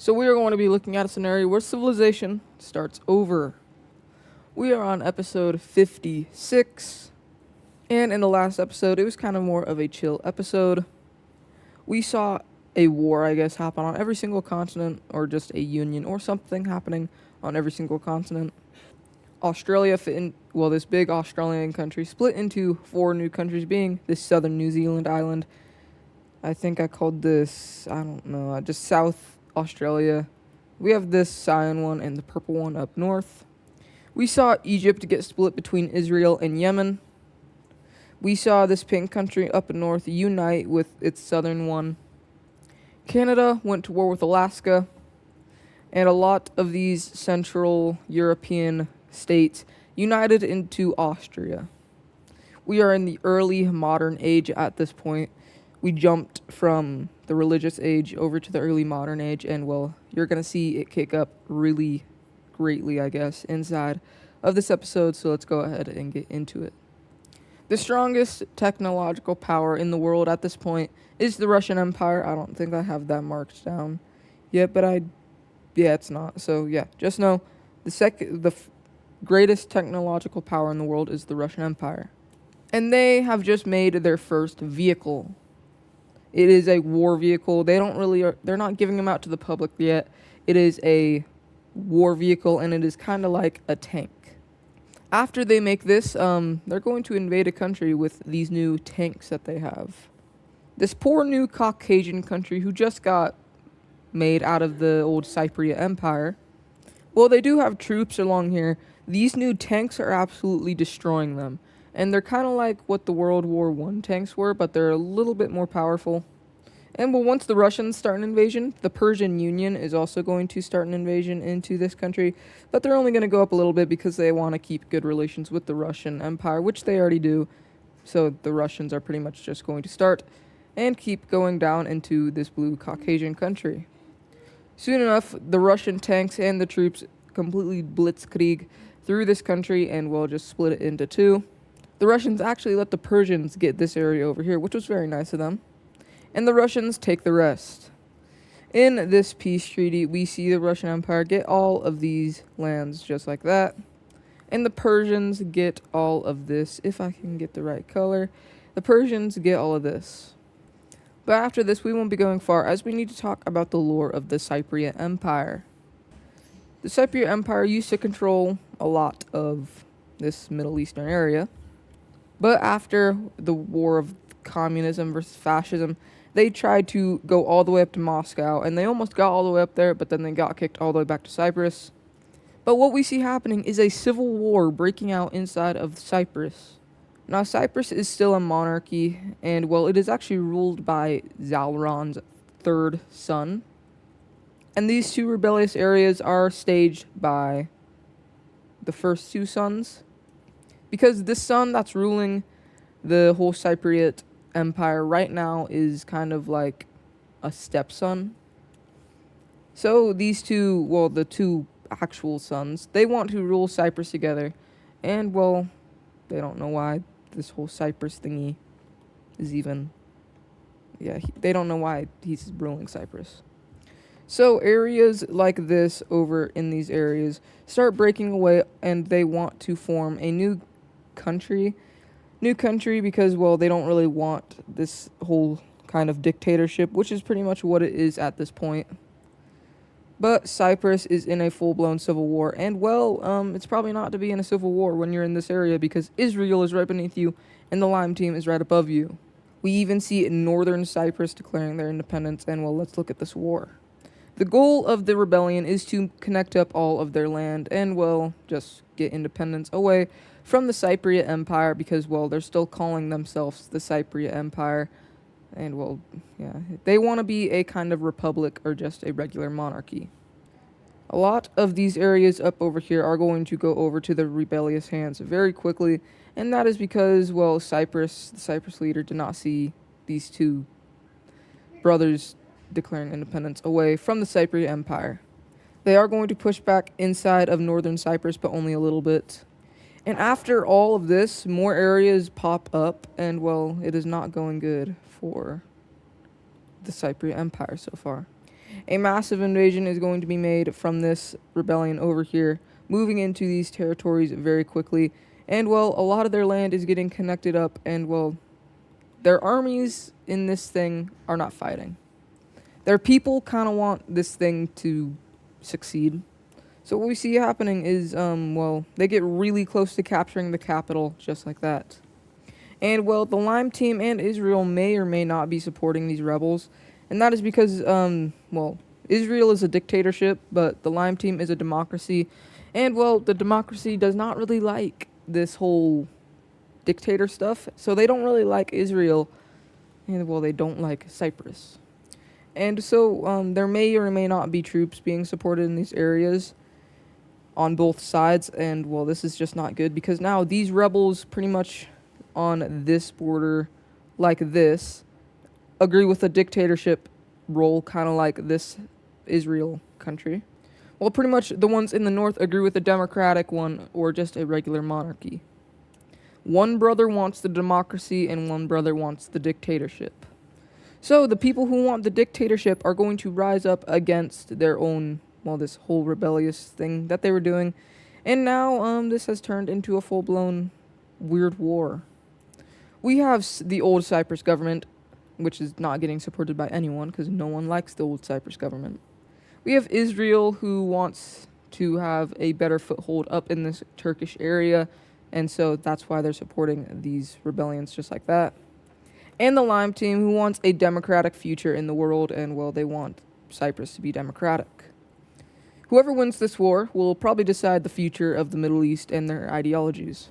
So we are going to be looking at a scenario where civilization starts over. We are on episode 56, and in the last episode, it was kind of more of a chill episode. We saw a war, I guess, happen on every single continent, or just a union, or something happening on every single continent. Australia this big Australian country split into 4 new countries, being this southern New Zealand island. I think I called this, I don't know, just South Australia. We have this cyan one and the purple one up north. We saw Egypt get split between Israel and Yemen. We saw this pink country up north unite with its southern one. Canada went to war with Alaska, and a lot of these Central European states united into Austria. We are in the early modern age at this point. We jumped from the religious age over to the early modern age, and well, you're going to see it kick up really greatly, I guess, inside of this episode, so let's go ahead and get into it. The strongest technological power in the world at this point is the Russian Empire. I don't think I have that marked down yet, but it's not. So yeah, just know the greatest technological power in the world is the Russian Empire. And they have just made their first vehicle. It is a war vehicle. They're not giving them out to the public yet. It is a war vehicle, and it is kind of like a tank. After they make this, they're going to invade a country with these new tanks that they have. This poor new Caucasian country who just got made out of the old Cypriate Empire. Well, they do have troops along here. These new tanks are absolutely destroying them. And they're kind of like what the World War I tanks were, but they're a little bit more powerful. And well, once the Russians start an invasion, the Persian Union is also going to start an invasion into this country. But they're only going to go up a little bit because they want to keep good relations with the Russian Empire, which they already do. So the Russians are pretty much just going to start and keep going down into this blue Caucasian country. Soon enough, the Russian tanks and the troops completely blitzkrieg through this country and will just split it into 2. The Russians actually let the Persians get this area over here, which was very nice of them. And the Russians take the rest. In this peace treaty, we see the Russian Empire get all of these lands just like that. And the Persians get all of this, if I can get the right color. The Persians get all of this. But after this, we won't be going far, as we need to talk about the lore of the Cypriot Empire. The Cypriot Empire used to control a lot of this Middle Eastern area. But after the war of communism versus fascism, they tried to go all the way up to Moscow, and they almost got all the way up there, but then they got kicked all the way back to Cyprus. But what we see happening is a civil war breaking out inside of Cyprus. Now, Cyprus is still a monarchy, and well, it is actually ruled by Zalron's third son. And these 2 rebellious areas are staged by the first 2 sons. Because this son that's ruling the whole Cypriot Empire right now is kind of like a stepson. So these 2, the 2 actual sons, they want to rule Cyprus together. And, well, they don't know why this whole Cyprus thingy is even... they don't know why he's ruling Cyprus. So areas like this over in these areas start breaking away, and they want to form a new country because, well, they don't really want this whole kind of dictatorship, which is pretty much what it is at this point. But Cyprus is in a full-blown civil war, and well, it's probably not to be in a civil war when you're in this area because Israel is right beneath you and the Lime team is right above you. We even see northern Cyprus declaring their independence, and well, let's look at this war. The goal of the rebellion is to connect up all of their land and, well, just get independence away from the Cypriot Empire because, well, they're still calling themselves the Cypriot Empire. And, well, they want to be a kind of republic or just a regular monarchy. A lot of these areas up over here are going to go over to the rebellious hands very quickly, and that is because, well, the Cyprus leader did not see these 2 brothers declaring independence away from the Cypriot Empire. They are going to push back inside of northern Cyprus, but only a little bit. And after all of this, more areas pop up, and, well, it is not going good for the Cypriot Empire so far. A massive invasion is going to be made from this rebellion over here, moving into these territories very quickly. And, well, a lot of their land is getting connected up, and, well, their armies in this thing are not fighting. Their people kind of want this thing to succeed. So what we see happening is, well, they get really close to capturing the capital, just like that. And, well, the Lime team and Israel may or may not be supporting these rebels. And that is because, well, Israel is a dictatorship, but the Lime team is a democracy. And, well, the democracy does not really like this whole dictator stuff. So they don't really like Israel. And, well, they don't like Cyprus. And so there may or may not be troops being supported in these areas on both sides. And, well, this is just not good because now these rebels pretty much on this border like this agree with the dictatorship role, kind of like this Israel country. Well, pretty much the ones in the north agree with the democratic one or just a regular monarchy. One brother wants the democracy and one brother wants the dictatorship. So the people who want the dictatorship are going to rise up against their own, well, this whole rebellious thing that they were doing. And now this has turned into a full-blown weird war. We have the old Cyprus government, which is not getting supported by anyone because no one likes the old Cyprus government. We have Israel, who wants to have a better foothold up in this Turkish area, and so that's why they're supporting these rebellions just like that. And the Lime team, who wants a democratic future in the world, and, well, they want Cyprus to be democratic. Whoever wins this war will probably decide the future of the Middle East and their ideologies.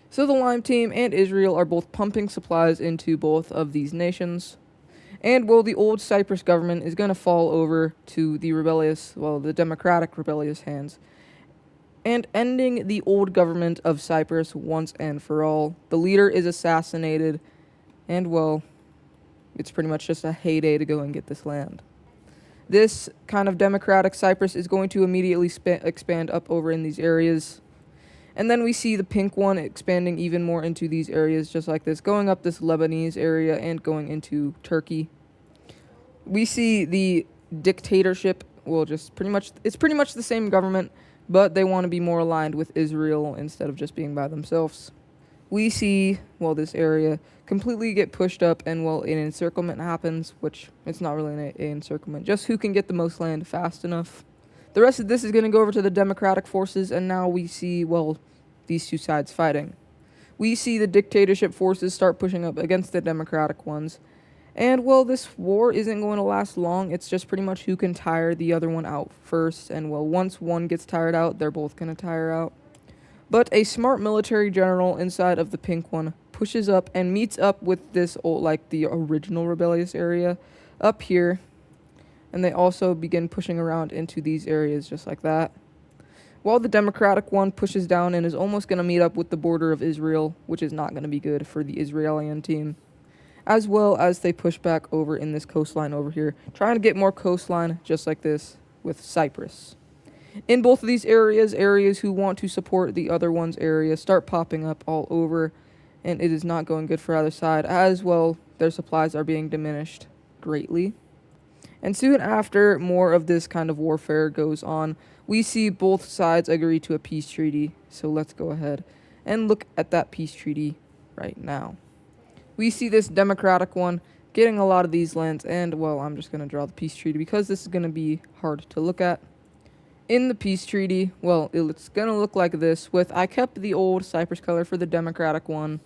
So the Lime team and Israel are both pumping supplies into both of these nations. And, well, the old Cyprus government is going to fall over to the rebellious, well, the democratic rebellious hands, and ending the old government of Cyprus once and for all. The leader is assassinated, and, well, it's pretty much just a heyday to go and get this land. This kind of democratic Cyprus is going to immediately expand up over in these areas. And then we see the pink one expanding even more into these areas just like this, going up this Lebanese area and going into Turkey. We see the dictatorship, well, just it's pretty much the same government, but they want to be more aligned with Israel instead of just being by themselves. We see, well, this area completely get pushed up and, well, an encirclement happens, which it's not really an encirclement, just who can get the most land fast enough. The rest of this is going to go over to the democratic forces, and now we see, well, these two sides fighting. We see the dictatorship forces start pushing up against the democratic ones. And, well, this war isn't going to last long. It's just pretty much who can tire the other one out first. And, well, once one gets tired out, they're both going to tire out. But a smart military general inside of the pink one pushes up and meets up with this old, like the original rebellious area up here. And they also begin pushing around into these areas just like that. While the democratic one pushes down and is almost going to meet up with the border of Israel, which is not going to be good for the Israeli team. As well as they push back over in this coastline over here, trying to get more coastline just like this with Cyprus. In both of these areas who want to support the other one's area start popping up all over, and it is not going good for either side. As well, their supplies are being diminished greatly. And soon after more of this kind of warfare goes on, we see both sides agree to a peace treaty. So let's go ahead and look at that peace treaty right now. We see this democratic one getting a lot of these lands, and, well, I'm just going to draw the peace treaty because this is going to be hard to look at. In the peace treaty, well, it's going to look like this with, I kept the old Cyprus color for the democratic one,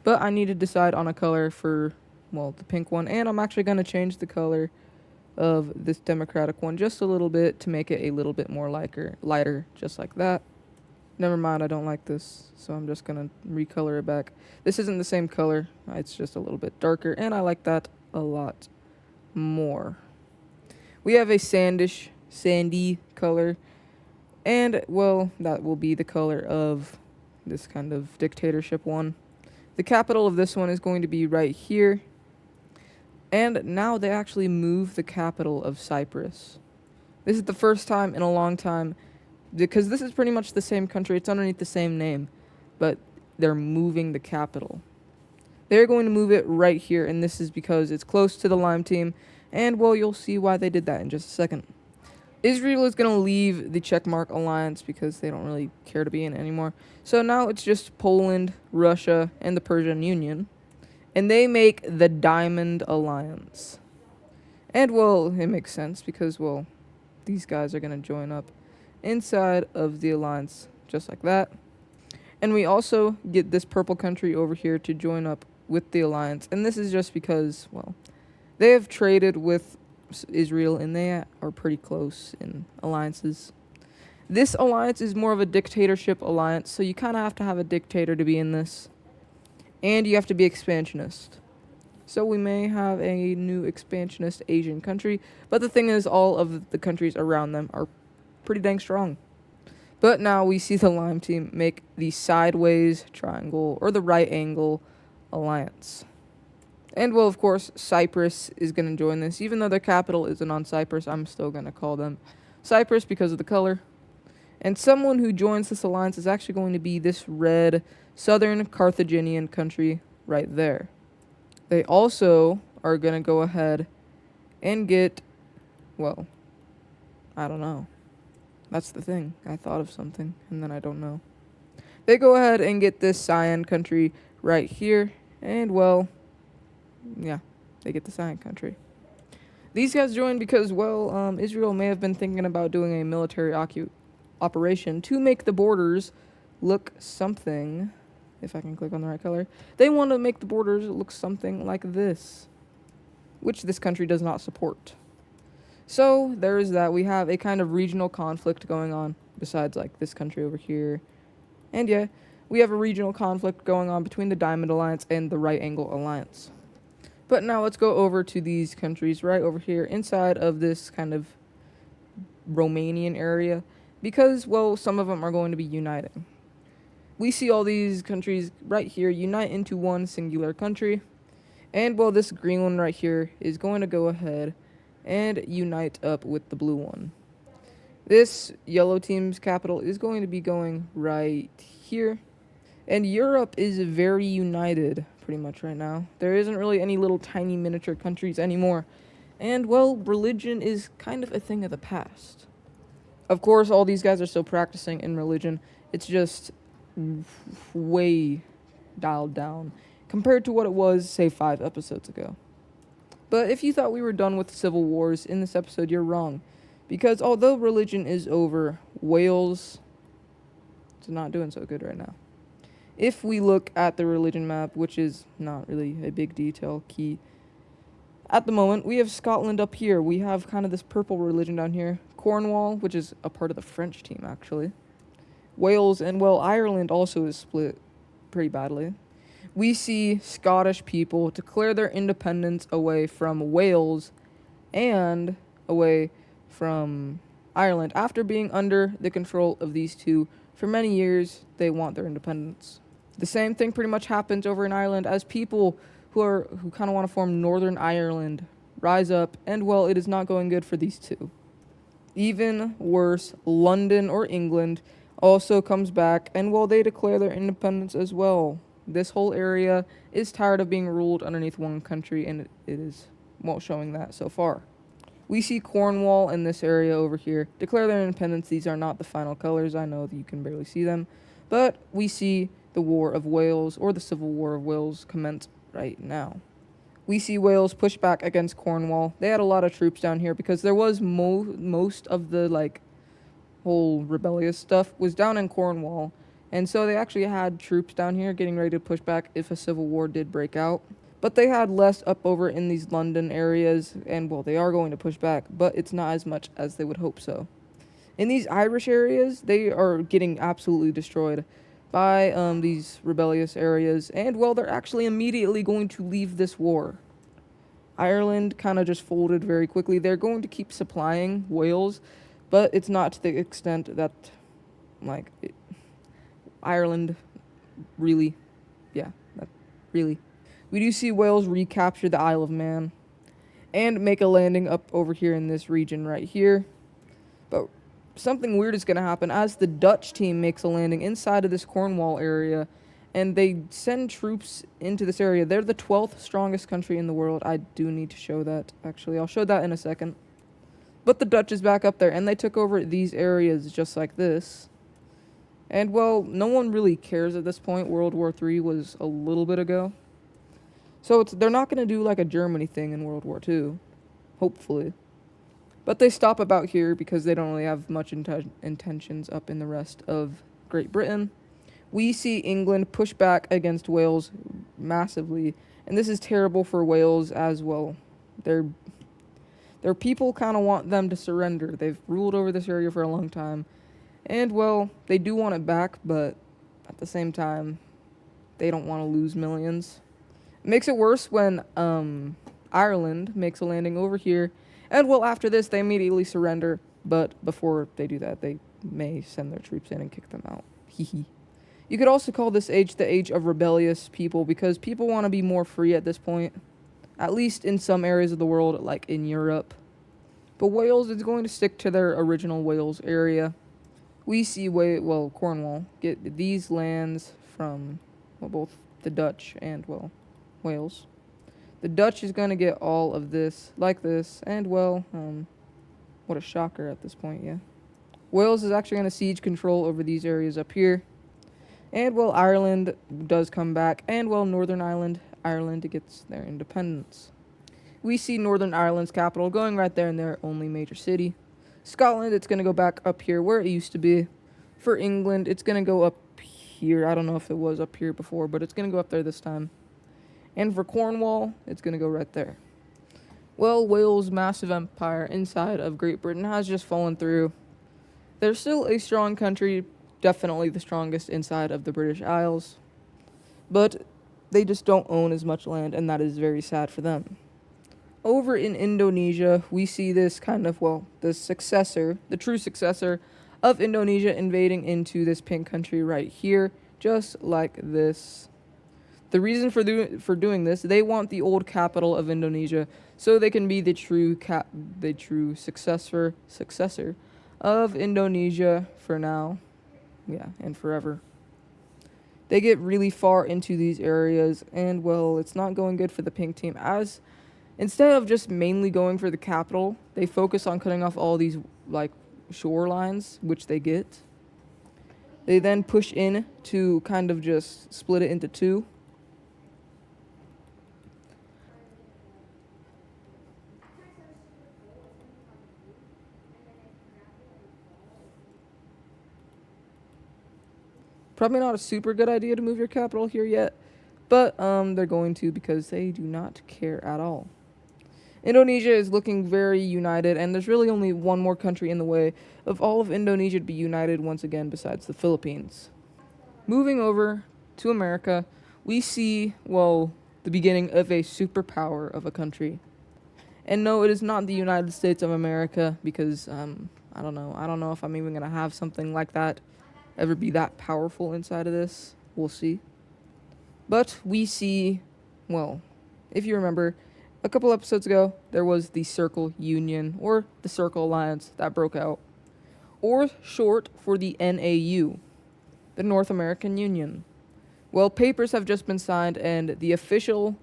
but I need to decide on a color for, well, the pink one, and I'm actually going to change the color of this democratic one just a little bit to make it a little bit more lighter, just like that. Never mind, I don't like this, so I'm just going to recolor it back. This isn't the same color, it's just a little bit darker, and I like that a lot more. We have a sandy color, and, well, that will be the color of this kind of dictatorship one. The capital of this one is going to be right here. And now they actually move the capital of Cyprus. This is the first time in a long time, because this is pretty much the same country. It's underneath the same name, but they're moving the capital. They're going to move it right here, and this is because it's close to the Lime team, And, well, you'll see why they did that in just a second. Israel is going to leave the checkmark alliance because they don't really care to be in it anymore. So now it's just Poland, Russia, and the Persian Union. And they make the Diamond Alliance. And, well, it makes sense because, well, these guys are going to join up inside of the alliance just like that. And we also get this purple country over here to join up with the alliance. And this is just because, well, they have traded with Israel and they are pretty close in alliances. This alliance is more of a dictatorship alliance, so you kind of have to have a dictator to be in this. And you have to be expansionist. So we may have a new expansionist Asian country, but the thing is all of the countries around them are pretty dang strong. But now we see the Lime team make the sideways triangle or the right angle alliance. And, well, of course, Cyprus is going to join this. Even though their capital isn't on Cyprus, I'm still going to call them Cyprus because of the color. And someone who joins this alliance is actually going to be this red southern Carthaginian country right there. They also are going to go ahead and get, well, I don't know. That's the thing. I thought of something, and then I don't know. They go ahead and get this Cyan country right here, and, well, yeah, they get the Cyan country. These guys joined because, well, Israel may have been thinking about doing a military operation to make the borders look something, if I can click on the right color. They want to make the borders look something like this, which this country does not support. So there is that. We have a kind of regional conflict going on besides like this country over here. And yeah, we have a regional conflict going on between the Diamond Alliance and the Right Angle Alliance. But now let's go over to these countries right over here inside of this kind of Romanian area because, well, some of them are going to be uniting. We see all these countries right here unite into one singular country. And, well, this green one right here is going to go ahead and unite up with the blue one. This yellow team's capital is going to be going right here. And Europe is very united pretty much right now. There isn't really any little tiny miniature countries anymore. And, well, religion is kind of a thing of the past. Of course, all these guys are still practicing in religion. It's just way dialed down compared to what it was, say, 5 episodes ago. But if you thought we were done with civil wars in this episode, you're wrong. Because although religion is over, Wales is not doing so good right now. If we look at the religion map, which is not really a big detail key, at the moment, we have Scotland up here. We have kind of this purple religion down here. Cornwall, which is a part of the French team, actually. Wales, and, well, Ireland also is split pretty badly. We see Scottish people declare their independence away from Wales and away from Ireland. After being under the control of these two for many years, they want their independence. The same thing pretty much happens over in Ireland as people who kind of want to form Northern Ireland rise up, and, well, it is not going good for these two. Even worse, London or England also comes back, and, well, they declare their independence as well. This whole area is tired of being ruled underneath one country, and it is, well, showing that so far. We see Cornwall in this area over here declare their independence. These are not the final colors. I know that you can barely see them. But we see the War of Wales, or the Civil War of Wales, commence right now. We see Wales push back against Cornwall. They had a lot of troops down here because there was most of the, like, whole rebellious stuff was down in Cornwall. And so they actually had troops down here getting ready to push back if a civil war did break out. But they had less up over in these London areas, and, well, they are going to push back, but it's not as much as they would hope so. In these Irish areas, they are getting absolutely destroyed by these rebellious areas, and, well, they're actually immediately going to leave this war. Ireland kind of just folded very quickly. They're going to keep supplying Wales, but it's not to the extent that, like, Ireland really, really. We do see Wales recapture the Isle of Man and make a landing up over here in this region right here. But something weird is going to happen as the Dutch team makes a landing inside of this Cornwall area, and they send troops into this area. They're the 12th strongest country in the world. I do need to show that, actually. I'll show that in a second. But the Dutch is back up there, and they took over these areas just like this. And, well, no one really cares at this point. World War III was a little bit ago. So they're not going to do like a Germany thing in World War II, hopefully. But they stop about here because they don't really have much intentions up in the rest of Great Britain. We see England push back against Wales massively, and this is terrible for Wales as well. Their people kind of want them to surrender. They've ruled over this area for a long time, and, well, they do want it back, but at the same time, they don't want to lose millions. It makes it worse when Ireland makes a landing over here, and, well, after this, they immediately surrender, but before they do that, they may send their troops in and kick them out. Hee. You could also call this age the age of rebellious people, because people want to be more free at this point, at least in some areas of the world, like in Europe. But Wales is going to stick to their original Wales area. We see, Cornwall get these lands from, well, both the Dutch and, well, Wales. The Dutch is going to get all of this, like this, and, well, what a shocker at this point, yeah. Wales is actually going to siege control over these areas up here. And, well, Ireland does come back, and, well, Northern Ireland gets their independence. We see Northern Ireland's capital going right there in their only major city. Scotland, it's going to go back up here where it used to be. For England, it's going to go up here. I don't know if it was up here before, but it's going to go up there this time. And for Cornwall, it's going to go right there. Well, Wales' massive empire inside of Great Britain has just fallen through. They're still a strong country, definitely the strongest inside of the British Isles. But they just don't own as much land, and that is very sad for them. Over in Indonesia, we see this kind of, the true successor of Indonesia invading into this pink country right here, just like this. The reason for doing this, they want the old capital of Indonesia so they can be the true successor of Indonesia for now, and forever. They get really far into these areas, and, well, it's not going good for the pink team, as instead of just mainly going for the capital, they focus on cutting off all these, shorelines, which they get. They then push in to kind of just split it into two. Probably not a super good idea to move your capital here yet, but they're going to because they do not care at all. Indonesia is looking very united, and there's really only one more country in the way of all of Indonesia to be united once again besides the Philippines. Moving over to America, we see, the beginning of a superpower of a country. And no, it is not the United States of America, because, I don't know if I'm even going to have something like that ever be that powerful inside of this. We'll see. But we see, if you remember, a couple episodes ago, there was the Circle Union, or the Circle Alliance, that broke out. Or short for the NAU, the North American Union. Well, papers have just been signed, and the official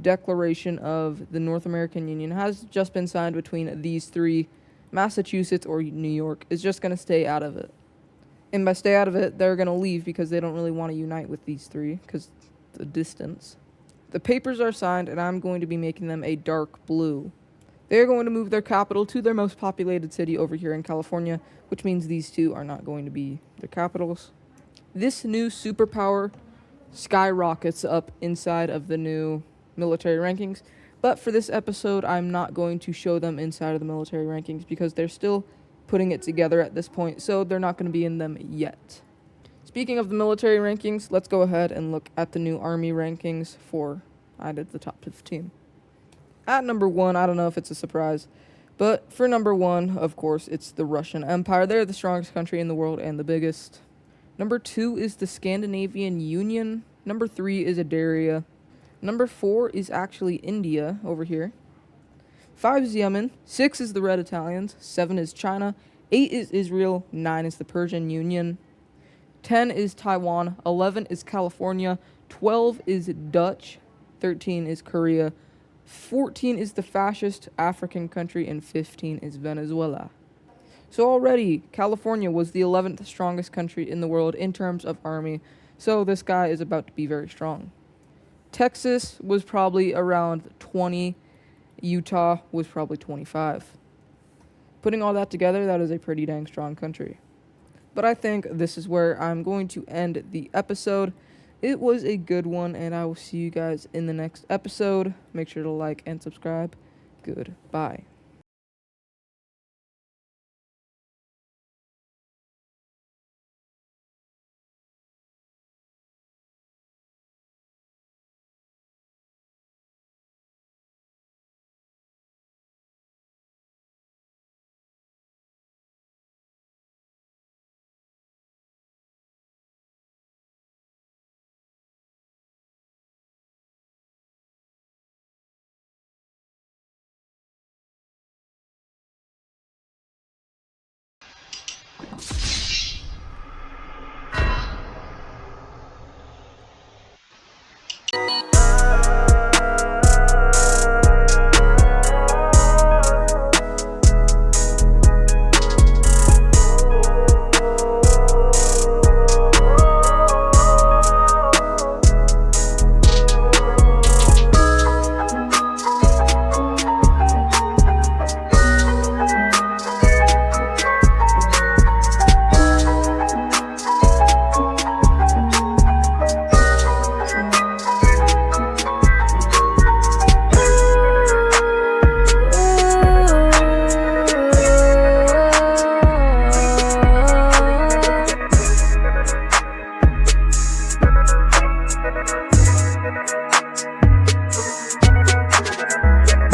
declaration of the North American Union has just been signed between these three. Massachusetts or New York is just going to stay out of it. And by stay out of it, they're going to leave because they don't really want to unite with these three because the distance. The papers are signed, and I'm going to be making them a dark blue. They're going to move their capital to their most populated city over here in California, which means these two are not going to be their capitals. This new superpower skyrockets up inside of the new military rankings, but for this episode, I'm not going to show them inside of the military rankings because they're still putting it together at this point, so they're not going to be in them yet. Speaking of the military rankings, let's go ahead and look at the new army rankings I did the top 15. At number 1, I don't know if it's a surprise, but for number 1, of course, it's the Russian Empire. They're the strongest country in the world and the biggest. Number 2 is the Scandinavian Union. Number 3 is Adaria. Number 4 is actually India over here. 5 is Yemen. 6 is the Red Italians. 7 is China. 8 is Israel. 9 is the Persian Union. 10 is Taiwan, 11 is California, 12 is Dutch, 13 is Korea, 14 is the fascist African country, and 15 is Venezuela. So already, California was the 11th strongest country in the world in terms of army, so this guy is about to be very strong. Texas was probably around 20, Utah was probably 25. Putting all that together, that is a pretty dang strong country. But I think this is where I'm going to end the episode. It was a good one, and I will see you guys in the next episode. Make sure to like and subscribe. Goodbye.